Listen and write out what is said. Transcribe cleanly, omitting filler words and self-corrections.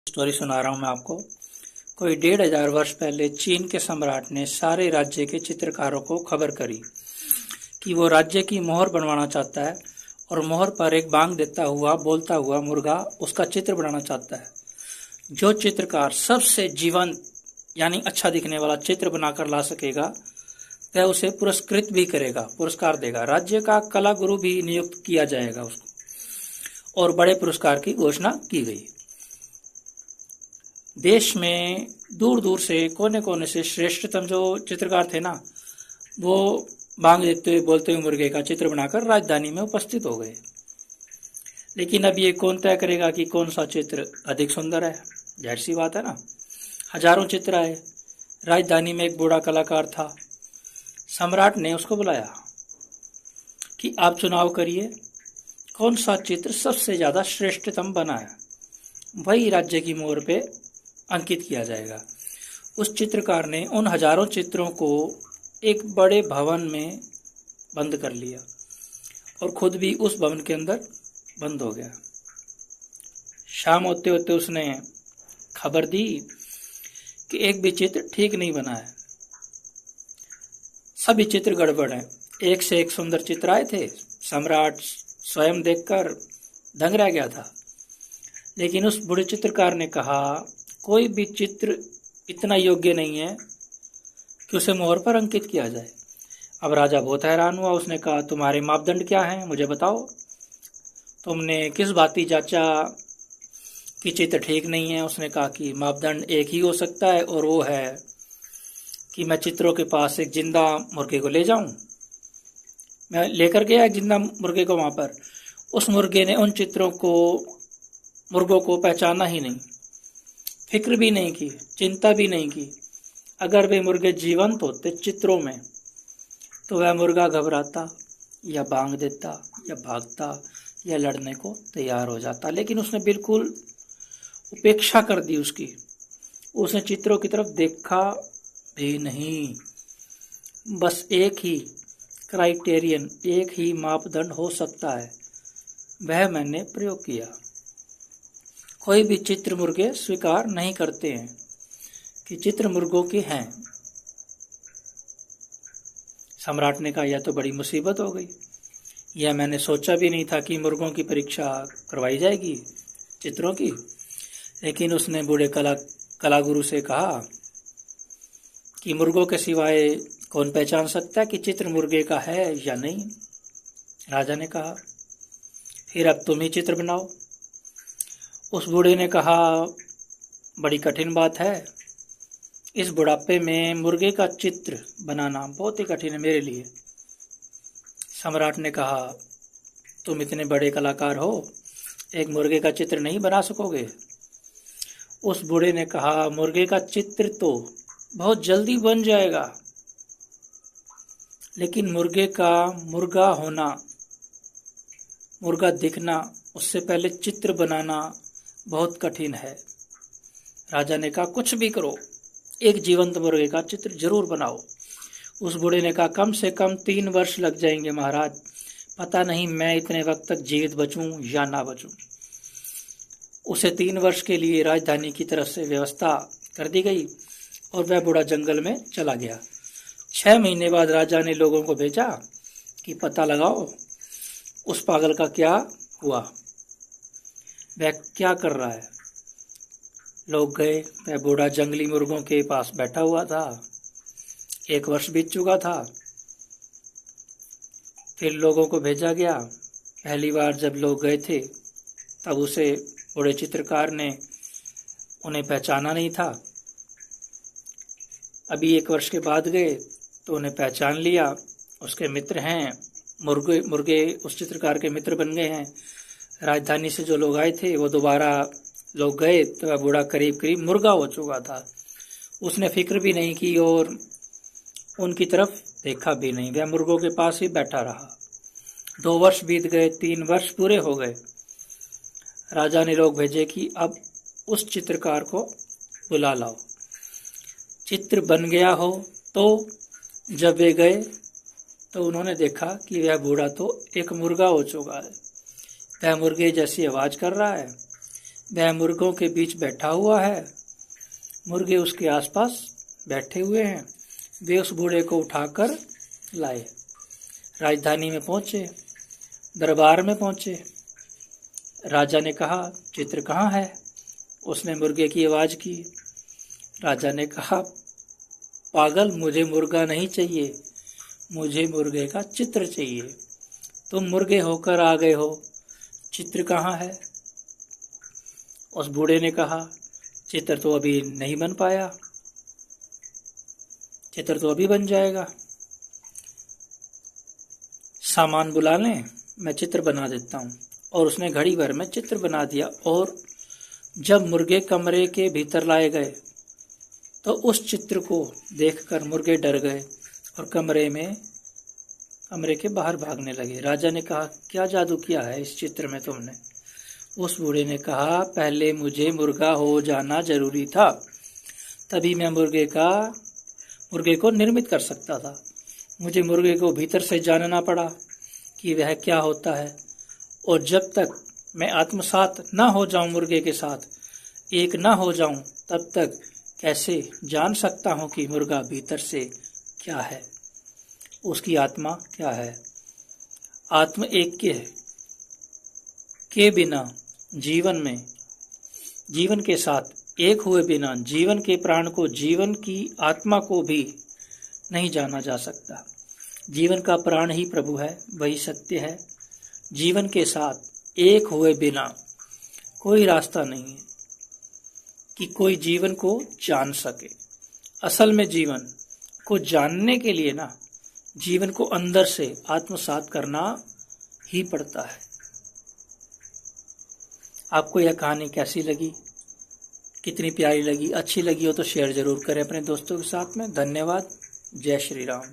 Story सुना रहा हूँ मैं आपको। कोई 1500 वर्ष पहले चीन के सम्राट ने सारे राज्य के चित्रकारों को खबर करी कि वो राज्य की मोहर बनवाना चाहता है और मोहर पर एक बांग देता हुआ बोलता हुआ मुर्गा उसका चित्र बनाना चाहता है। जो चित्रकार सबसे जीवंत यानी अच्छा दिखने वाला चित्र बनाकर ला सकेगा वह उसे पुरस्कृत भी करेगा, पुरस्कार देगा। राज्य का कला गुरु भी नियुक्त किया जाएगा उसको, और बड़े पुरस्कार की घोषणा की गई। देश में दूर दूर से कोने कोने से श्रेष्ठतम जो चित्रकार थे ना, वो बांग देते हुए बोलते हुए मुर्गे का चित्र बनाकर राजधानी में उपस्थित हो गए। लेकिन अब ये कौन तय करेगा कि कौन सा चित्र अधिक सुंदर है? जाहिर सी बात है ना, हजारों चित्र आए। राजधानी में एक बूढ़ा कलाकार था। सम्राट ने उसको बुलाया कि आप चुनाव करिए, कौन सा चित्र सबसे ज्यादा श्रेष्ठतम बना है, वही राज्य की मोहर पे अंकित किया जाएगा। उस चित्रकार ने उन हजारों चित्रों को एक बड़े भवन में बंद कर लिया और खुद भी उस भवन के अंदर बंद हो गया। शाम होते होते उसने खबर दी कि एक भी चित्र ठीक नहीं बना है, सभी चित्र गड़बड़ हैं। एक से एक सुंदर चित्र आए थे, सम्राट स्वयं देखकर दंग रह गया था। लेकिन उस बूढ़े चित्रकार ने कहा, कोई भी चित्र इतना योग्य नहीं है कि उसे मोहर पर अंकित किया जाए। अब राजा बहुत हैरान हुआ। उसने कहा, तुम्हारे मापदंड क्या हैं, मुझे बताओ। तुमने किस बाती जांचा कि चित्र ठीक नहीं है? उसने कहा कि मापदंड एक ही हो सकता है, और वो है कि मैं चित्रों के पास एक जिंदा मुर्गे को ले जाऊं। मैं लेकर गया एक जिंदा मुर्गे को वहां पर। उस मुर्गे ने उन मुर्गों को पहचाना ही नहीं, फिक्र भी नहीं की, चिंता भी नहीं की। अगर वे मुर्गे जीवंत होते चित्रों में तो वह मुर्गा घबराता या बांग देता या भागता या लड़ने को तैयार हो जाता। लेकिन उसने बिल्कुल उपेक्षा कर दी उसकी। उसने चित्रों की तरफ देखा भी नहीं। बस एक ही क्राइटेरियन, एक ही मापदंड हो सकता है, वह मैंने प्रयोग किया। कोई भी चित्र मुर्गे स्वीकार नहीं करते हैं कि चित्र मुर्गों के हैं। सम्राट ने कहा, यह तो बड़ी मुसीबत हो गई। यह मैंने सोचा भी नहीं था कि मुर्गों की परीक्षा करवाई जाएगी चित्रों की। लेकिन उसने बूढ़े कलागुरु से कहा कि मुर्गों के सिवाय कौन पहचान सकता है कि चित्र मुर्गे का है या नहीं? राजा ने कहा, फिर अब तुम ही चित्र बनाओ। उस बूढ़े ने कहा, बड़ी कठिन बात है। इस बुढ़ापे में मुर्गे का चित्र बनाना बहुत ही कठिन है मेरे लिए। सम्राट ने कहा, तुम इतने बड़े कलाकार हो, एक मुर्गे का चित्र नहीं बना सकोगे? उस बूढ़े ने कहा, मुर्गे का चित्र तो बहुत जल्दी बन जाएगा, लेकिन मुर्गे का मुर्गा होना, मुर्गा दिखना, उससे पहले चित्र बनाना बहुत कठिन है। राजा ने कहा, कुछ भी करो, एक जीवंत मुर्गे का चित्र जरूर बनाओ। उस बूढ़े ने कहा, कम से कम 3 वर्ष लग जाएंगे महाराज, पता नहीं मैं इतने वक्त तक जीवित बचूं या ना बचूं। उसे 3 वर्ष के लिए राजधानी की तरफ से व्यवस्था कर दी गई और वह बूढ़ा जंगल में चला गया। 6 महीने बाद राजा ने लोगों को भेजा कि पता लगाओ उस पागल का क्या हुआ, वह क्या कर रहा है। लोग गए, वह बूढ़ा जंगली मुर्गों के पास बैठा हुआ था। 1 वर्ष बीत चुका था। फिर लोगों को भेजा गया। पहली बार जब लोग गए थे तब उसे बूढ़े चित्रकार ने उन्हें पहचाना नहीं था। अभी 1 वर्ष के बाद गए तो उन्हें पहचान लिया। उसके मित्र हैं, मुर्गे उस चित्रकार के मित्र बन गए हैं। राजधानी से जो लोग आए थे वो दोबारा लोग गए तो वह बूढ़ा करीब करीब मुर्गा हो चुका था। उसने फिक्र भी नहीं की और उनकी तरफ देखा भी नहीं, वह मुर्गों के पास ही बैठा रहा। 2 वर्ष बीत गए, 3 वर्ष पूरे हो गए। राजा ने लोग भेजे कि अब उस चित्रकार को बुला लाओ। चित्र बन गया हो तो जब वे गए तो उन्होंने देखा कि वह बूढ़ा तो एक मुर्गा हो चुका है। वह मुर्गे जैसी आवाज कर रहा है, वह मुर्गों के बीच बैठा हुआ है, मुर्गे उसके आसपास बैठे हुए हैं। वे उस बूढ़े को उठाकर लाए। राजधानी में पहुंचे, दरबार में पहुंचे। राजा ने कहा, चित्र कहाँ है? उसने मुर्गे की आवाज़ की। राजा ने कहा, पागल, मुझे मुर्गा नहीं चाहिए, मुझे मुर्गे का चित्र चाहिए। तुम मुर्गे होकर आ गए हो, चित्र कहाँ है? उस बूढ़े ने कहा, चित्र तो अभी नहीं बन पाया, चित्र तो अभी बन जाएगा। सामान बुला लें, मैं चित्र बना देता हूँ। और उसने घड़ी भर में चित्र बना दिया। और जब मुर्गे कमरे के भीतर लाए गए तो उस चित्र को देखकर मुर्गे डर गए और कमरे के बाहर भागने लगे। राजा ने कहा, क्या जादू किया है इस चित्र में तुमने? उस बूढ़े ने कहा, पहले मुझे मुर्गा हो जाना जरूरी था, तभी मैं मुर्गे को निर्मित कर सकता था। मुझे मुर्गे को भीतर से जानना पड़ा कि वह क्या होता है, और जब तक मैं आत्मसात न हो जाऊं, मुर्गे के साथ एक न हो जाऊं, तब तक कैसे जान सकता हूं कि मुर्गा भीतर से क्या है, उसकी आत्मा क्या है। आत्म एक के बिना जीवन के साथ एक हुए बिना जीवन के प्राण को, जीवन की आत्मा को भी नहीं जाना जा सकता। जीवन का प्राण ही प्रभु है, वही सत्य है। जीवन के साथ एक हुए बिना कोई रास्ता नहीं है कि कोई जीवन को जान सके। असल में जीवन को जानने के लिए जीवन को अंदर से आत्मसात करना ही पड़ता है। आपको यह कहानी कैसी लगी, कितनी प्यारी लगी? अच्छी लगी हो तो शेयर जरूर करें अपने दोस्तों के साथ में। धन्यवाद। जय श्री राम।